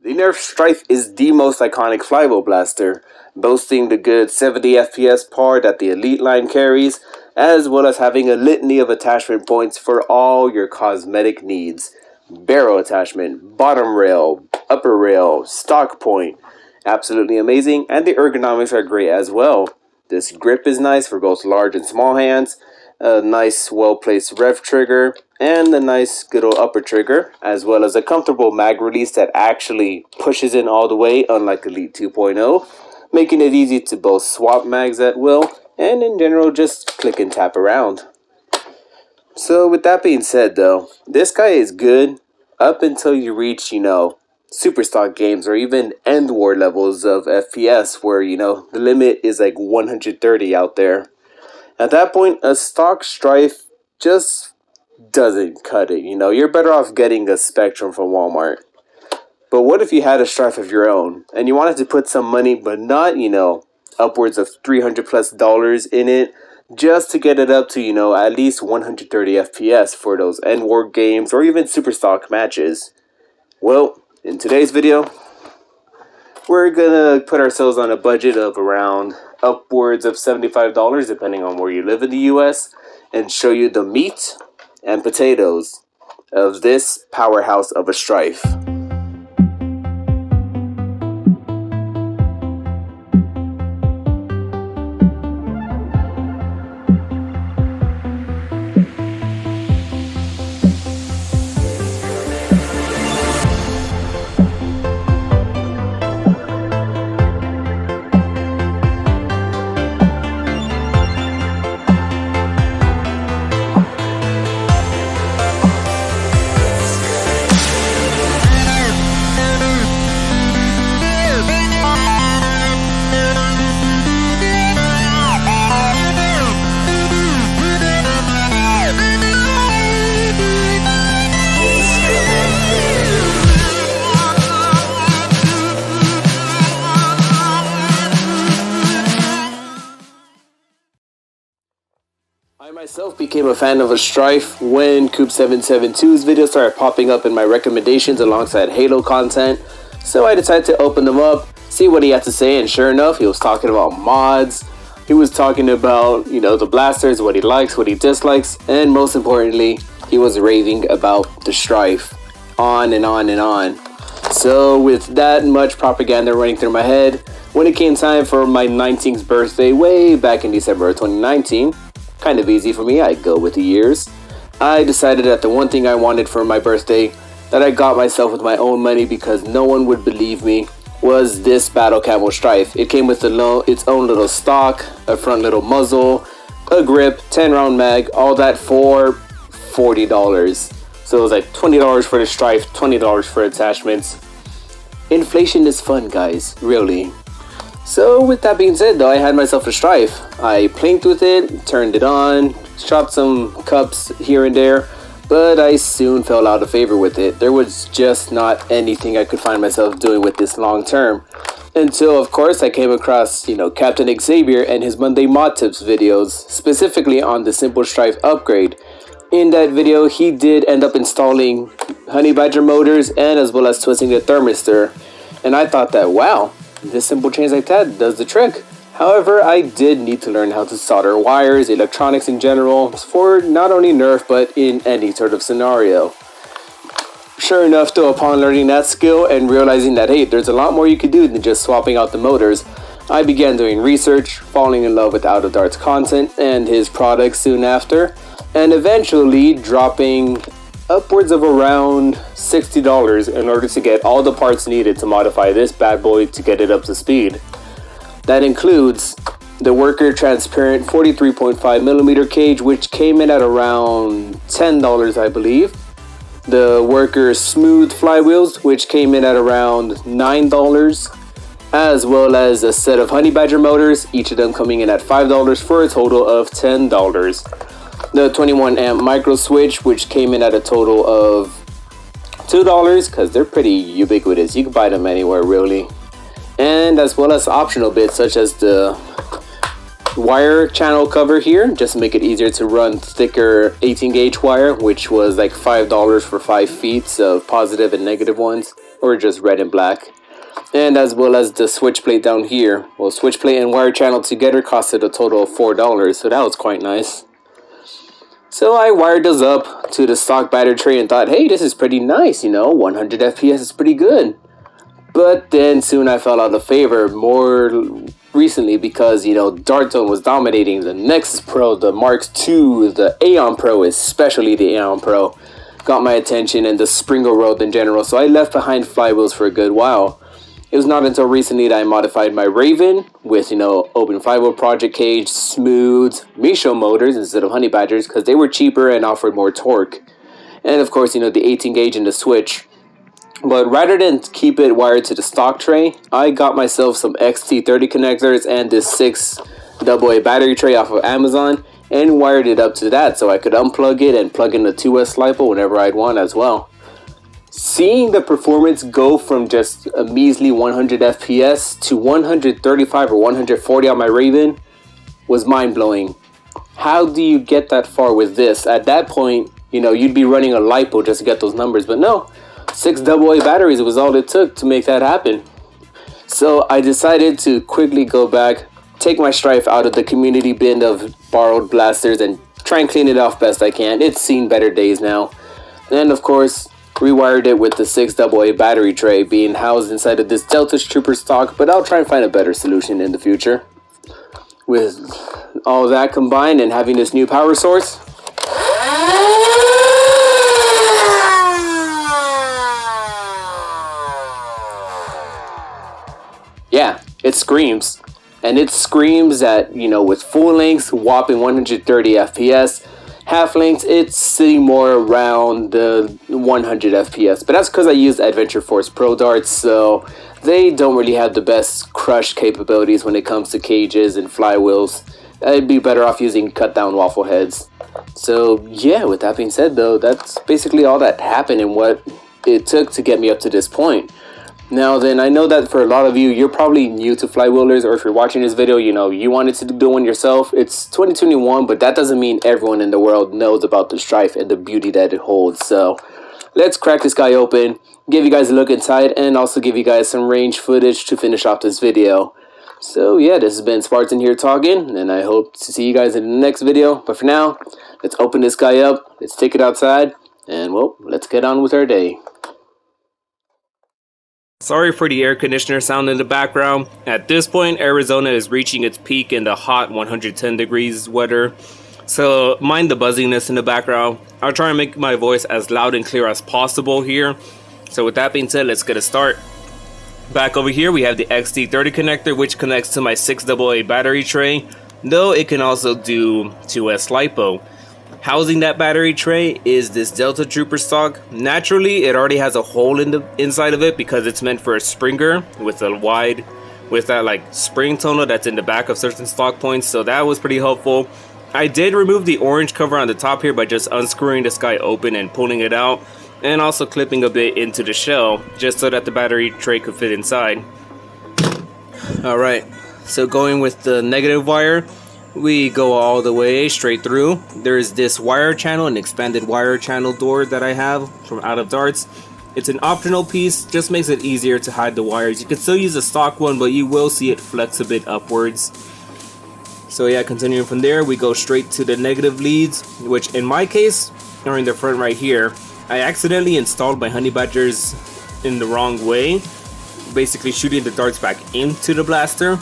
The Nerf Stryfe is the most iconic flywheel blaster, boasting the good 70 FPS par that the Elite line carries, as well as having a litany of attachment points for all your cosmetic needs. Barrel attachment, bottom rail, upper rail, stock point. Absolutely amazing, and the ergonomics are great as well. This grip is nice for both large and small hands, a nice well-placed rev trigger, and a nice good old upper trigger, as well as a comfortable mag release that actually pushes in all the way, unlike Elite 2.0, making it easy to both swap mags at will, and in general just click and tap around. So with that being said though, this guy is good up until you reach, superstock games or even end war levels of FPS where, the limit is like 130 out there. At that point, a stock Stryfe just doesn't cut it, You're better off getting a Spectrum from Walmart. But what if you had a Stryfe of your own and you wanted to put some money, but not, upwards of $300+ in it, just to get it up to, at least 130 FPS for those end war games or even superstock matches? Well, in today's video, we're gonna put ourselves on a budget of around upwards of $75, depending on where you live in the US, and show you the meat and potatoes of this powerhouse of a Stryfe. I myself became a fan of a Stryfe when Coop772's videos started popping up in my recommendations alongside Halo content, so I decided to open them up, see what he had to say, and sure enough, he was talking about mods, he was talking about, the blasters, what he likes, what he dislikes, and most importantly, he was raving about the Stryfe, on and on and on. So with that much propaganda running through my head, when it came time for my 19th birthday way back in December of 2019, kind of easy for me, I go with the years, I decided that the one thing I wanted for my birthday that I got myself with my own money because no one would believe me was this Battle Camo Stryfe. It came with its own little stock, a front little muzzle, a grip, 10-round mag, all that for $40. So it was like $20 for the Stryfe, $20 for attachments. Inflation is fun, guys, really. So with that being said though, I had myself a Stryfe. I plinked with it, turned it on, shot some cups here and there, but I soon fell out of favor with it. There was just not anything I could find myself doing with this long term. Until of course I came across, Captain Xavier and his Monday Mod Tips videos, specifically on the Simple Stryfe upgrade. In that video, he did end up installing Honey Badger motors and as well as twisting the thermistor. And I thought that, wow, this simple change like that does the trick. However, I did need to learn how to solder wires, electronics in general, for not only Nerf, but in any sort of scenario. Sure enough though, upon learning that skill and realizing that, hey, there's a lot more you could do than just swapping out the motors, I began doing research, falling in love with Out of Dart's content and his products soon after, and eventually dropping upwards of around $60 in order to get all the parts needed to modify this bad boy to get it up to speed. That includes the Worker Transparent 43.5mm cage, which came in at around $10, I believe. The Worker Smooth flywheels, which came in at around $9, as well as a set of Honey Badger motors, each of them coming in at $5 for a total of $10. The 21 amp micro switch, which came in at a total of $2 because they're pretty ubiquitous. You can buy them anywhere really. And as well as optional bits such as the wire channel cover here, just to make it easier to run thicker 18 gauge wire, which was like $5 for 5 feet of positive and negative ones. or just red and black. And as well as the switch plate down here. Well, switch plate and wire channel together costed a total of $4, so that was quite nice. So I wired those up to the stock battery tray and thought, hey, this is pretty nice, 100 FPS is pretty good. But then soon I fell out of favor more recently because, Dart Zone was dominating. The Nexus Pro, the Mark II, the Aeon Pro, especially the Aeon Pro, got my attention, and the Springer World in general. So I left behind flywheels for a good while. It was not until recently that I modified my Raven with, open flywheel project cage, smooth, Misho motors instead of Honey Badgers because they were cheaper and offered more torque. And of course, the 18 gauge and the switch. But rather than keep it wired to the stock tray, I got myself some XT30 connectors and this 6 AA battery tray off of Amazon and wired it up to that so I could unplug it and plug in the 2S LiPo whenever I'd want as well. Seeing the performance go from just a measly 100 FPS to 135 or 140 on my Raven was mind-blowing. How do you get that far with this? At that point, you'd be running a LiPo just to get those numbers, but no. 6 AA batteries was all it took to make that happen. So I decided to quickly go back, take my Stryfe out of the community bin of borrowed blasters and try and clean it off best I can. It's seen better days now. And of course, rewired it with the 6 AA battery tray being housed inside of this Delta superstock, but I'll try and find a better solution in the future. With all that combined and having this new power source, yeah, it screams. And it screams at, with full lengths, whopping 130 FPS. Half lengths, it's sitting more around the 100 FPS. But that's because I use Adventure Force Pro darts, so they don't really have the best crush capabilities when it comes to cages and flywheels. I'd be better off using cut down waffle heads. So yeah, with that being said though, that's basically all that happened and what it took to get me up to this point. Now then, I know that for a lot of you, you're probably new to flywheelers, or if you're watching this video, you wanted to do one yourself. It's 2021, but that doesn't mean everyone in the world knows about the Stryfe and the beauty that it holds. So let's crack this guy open, give you guys a look inside, and also give you guys some range footage to finish off this video. So yeah, this has been Spartan here talking, and I hope to see you guys in the next video. But for now, let's open this guy up, let's take it outside, and well, let's get on with our day. Sorry for the air conditioner sound in the background. At this point, Arizona is reaching its peak in the hot 110 degrees weather. So mind the buzziness in the background. I'll try and make my voice as loud and clear as possible here. So with that being said, let's get a start. Back over here, we have the XT30 connector, which connects to my 6 AA battery tray, though it can also do 2S LiPo. Housing that battery tray is this Delta Trooper stock. Naturally, it already has a hole in the inside of it because it's meant for a Springer with that like spring tonal that's in the back of certain stock points. So that was pretty helpful. I did remove the orange cover on the top here by just unscrewing this guy open and pulling it out, and also clipping a bit into the shell just so that the battery tray could fit inside. Alright, so going with the negative wire, we go all the way straight through. There's this wire channel, an expanded wire channel door that I have from out of darts. It's an optional piece, just makes it easier to hide the wires. You can still use a stock one, but you will see it flex a bit upwards. So yeah, continuing from there, we go straight to the negative leads, which in my case are in the front right here. I accidentally installed my Honey Badgers in the wrong way, basically shooting the darts back into the blaster.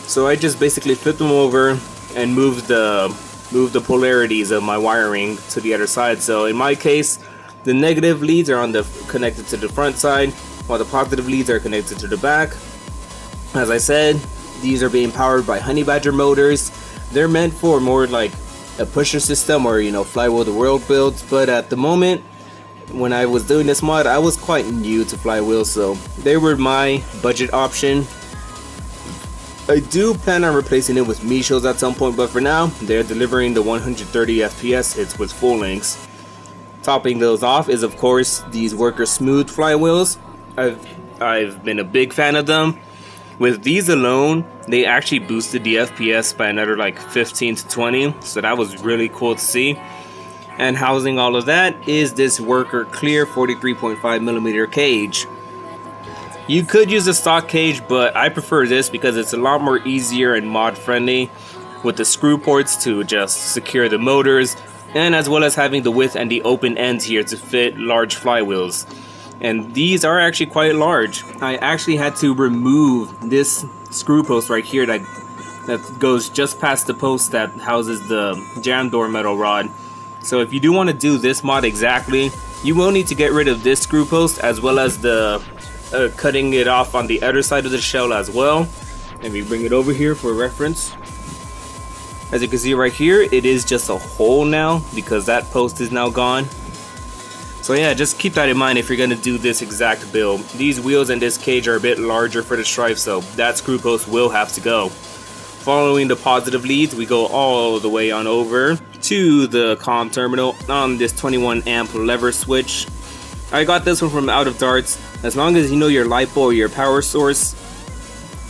So I just basically flipped them over and move the polarities of my wiring to the other side. So in my case, the negative leads are connected to the front side, while the positive leads are connected to the back. As I said, these are being powered by Honey Badger motors. They're meant for more like a pusher system or flywheel the world builds, but at the moment when I was doing this mod, I was quite new to flywheels, so they were my budget option. I do plan on replacing it with Mishos at some point, but for now, they're delivering the 130 FPS hits with full lengths. Topping those off is of course these Worker Smooth flywheels. I've been a big fan of them. With these alone, they actually boosted the FPS by another like 15 to 20, so that was really cool to see. And housing all of that is this Worker Clear 43.5mm cage. You could use a stock cage, but I prefer this because it's a lot more easier and mod friendly with the screw ports to just secure the motors, and as well as having the width and the open ends here to fit large flywheels. And these are actually quite large. I actually had to remove this screw post right here that goes just past the post that houses the jam door metal rod. So if you do want to do this mod exactly, you will need to get rid of this screw post as well as the cutting it off on the other side of the shell as well. Let me bring it over here for reference. As you can see right here, it is just a hole now because that post is now gone. So yeah, just keep that in mind if you're going to do this exact build. These wheels and this cage are a bit larger for the Stryfe, so that screw post will have to go. Following the positive leads, we go all the way on over to the comm terminal on this 21 amp lever switch. I got this one from Out of Darts. As long as you know your LiPo or your power source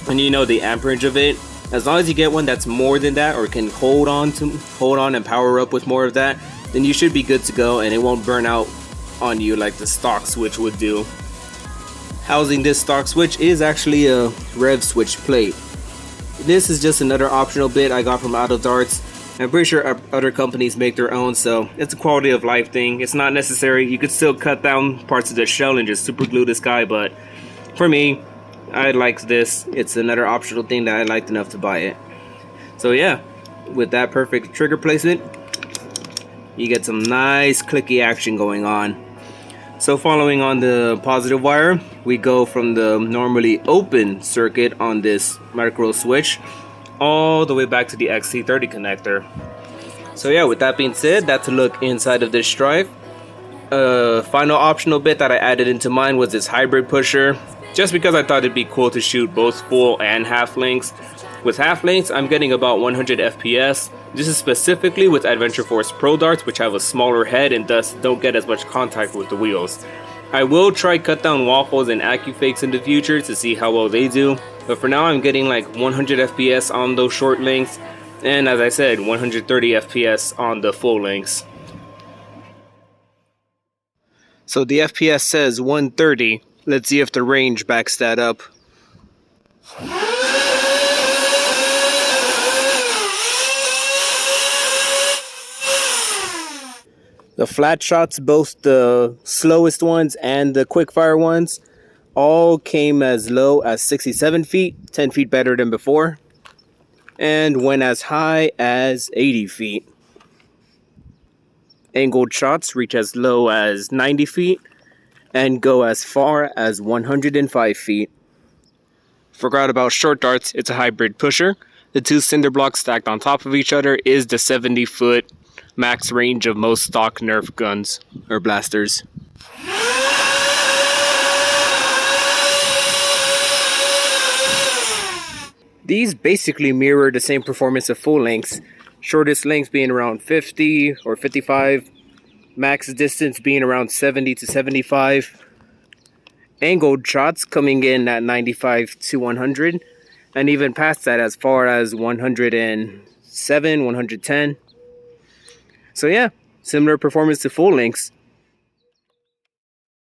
and you know the amperage of it, as long as you get one that's more than that or can hold on and power up with more of that, then you should be good to go and it won't burn out on you like the stock switch would do. Housing this stock switch is actually a rev switch plate. This is just another optional bit I got from Out of Darts. I'm pretty sure other companies make their own, so it's a quality of life thing. It's not necessary. You could still cut down parts of the shell and just super glue this guy, but for me, I like this. It's another optional thing that I liked enough to buy it. So yeah, with that perfect trigger placement, you get some nice clicky action going on. So following on the positive wire, we go from the normally open circuit on this micro switch all the way back to the XC30 connector. So yeah, with that being said, that's a look inside of this Stryfe. Final optional bit that I added into mine was this hybrid pusher, just because I thought it'd be cool to shoot both full and half lengths. With half lengths, I'm getting about 100 FPS. This is specifically with Adventure Force Pro darts, which have a smaller head and thus don't get as much contact with the wheels. I will try cut down waffles and AccuFakes in the future to see how well they do, but for now I'm getting like 100 FPS on those short lengths, and as I said, 130 FPS on the full lengths. So the FPS says 130. Let's see if the range backs that up. The flat shots, both the slowest ones and the quickfire ones, all came as low as 67 feet, 10 feet better than before, and went as high as 80 feet. Angled shots reach as low as 90 feet and go as far as 105 feet. Forgot about short darts, it's a hybrid pusher. The two cinder blocks stacked on top of each other is the 70-foot max range of most stock Nerf guns or blasters. These basically mirror the same performance of full lengths, shortest length being around 50 or 55, max distance being around 70 to 75, angled shots coming in at 95 to 100, and even past that as far as 107, 110. So yeah, similar performance to full lengths.